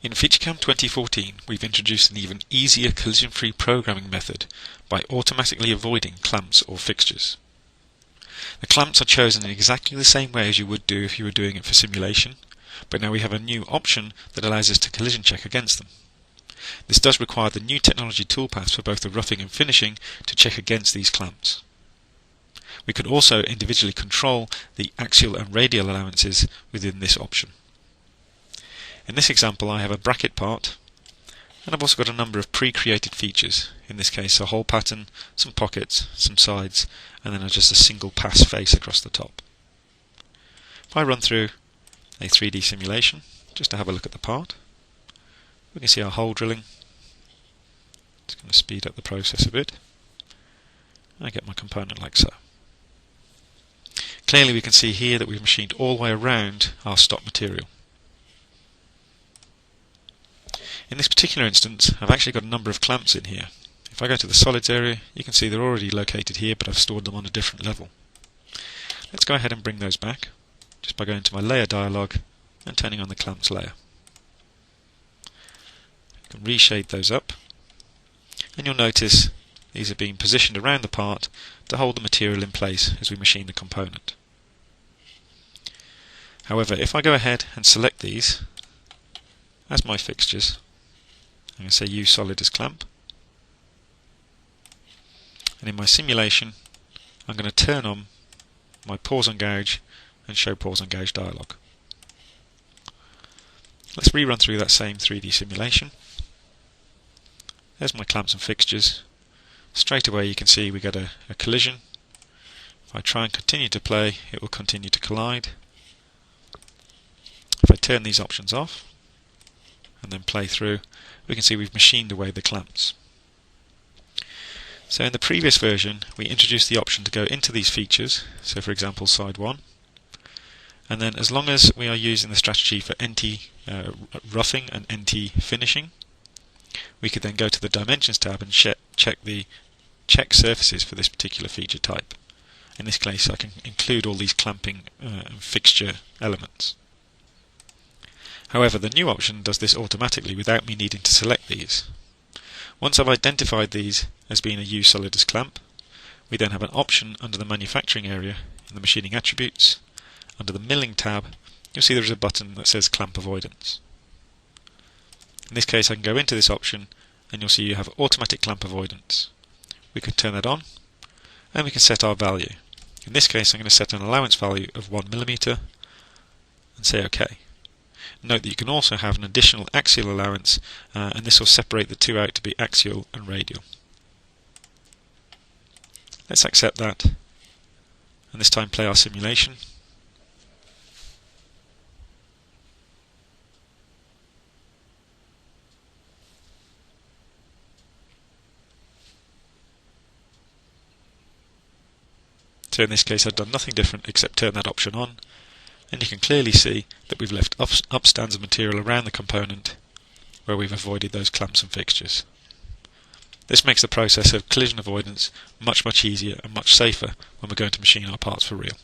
In FeatureCam 2014, we've introduced an even easier collision-free programming method by automatically avoiding clamps or fixtures. The clamps are chosen in exactly the same way as you would do if you were doing it for simulation, but now we have a new option that allows us to collision check against them. This does require the new technology toolpaths for both the roughing and finishing to check against these clamps. We can also individually control the axial and radial allowances within this option. In this example I have a bracket part, and I've also got a number of pre-created features, in this case a hole pattern, some pockets, some sides, and then just a single pass face across the top. If I run through a 3D simulation, just to have a look at the part, we can see our hole drilling. It's going to speed up the process a bit. I get my component like so. Clearly we can see here that we've machined all the way around our stock material. In this particular instance, I've actually got a number of clamps in here. If I go to the solids area, you can see they're already located here, but I've stored them on a different level. Let's go ahead and bring those back, just by going to my layer dialog and turning on the clamps layer. You can reshade those up, and you'll notice these are being positioned around the part to hold the material in place as we machine the component. However, if I go ahead and select these as my fixtures, I'm going to say use solid as clamp, and in my simulation I'm going to turn on my pause on gouge and show pause on gouge dialog. Let's rerun through that same 3D simulation. There's my clamps and fixtures. Straight away you can see we get a collision. If I try and continue to play, it will continue to collide. If I turn these options off and then play through, we can see we've machined away the clamps. So in the previous version we introduced the option to go into these features, so for example side 1, and then as long as we are using the strategy for NT roughing and NT finishing, we could then go to the Dimensions tab and check the check surfaces for this particular feature type. In this case I can include all these clamping and fixture elements. However, the new option does this automatically without me needing to select these. Once I've identified these as being a use solid as clamp, we then have an option under the manufacturing area in the machining attributes. Under the milling tab, you'll see there is a button that says clamp avoidance. In this case I can go into this option and you'll see you have automatic clamp avoidance. We can turn that on and we can set our value. In this case I'm going to set an allowance value of 1mm and say OK. Note that you can also have an additional axial allowance and this will separate the two out to be axial and radial. Let's accept that and this time play our simulation. So in this case I've done nothing different except turn that option on, and you can clearly see that we've left upstands of material around the component where we've avoided those clamps and fixtures. This makes the process of collision avoidance much easier and much safer when we're going to machine our parts for real.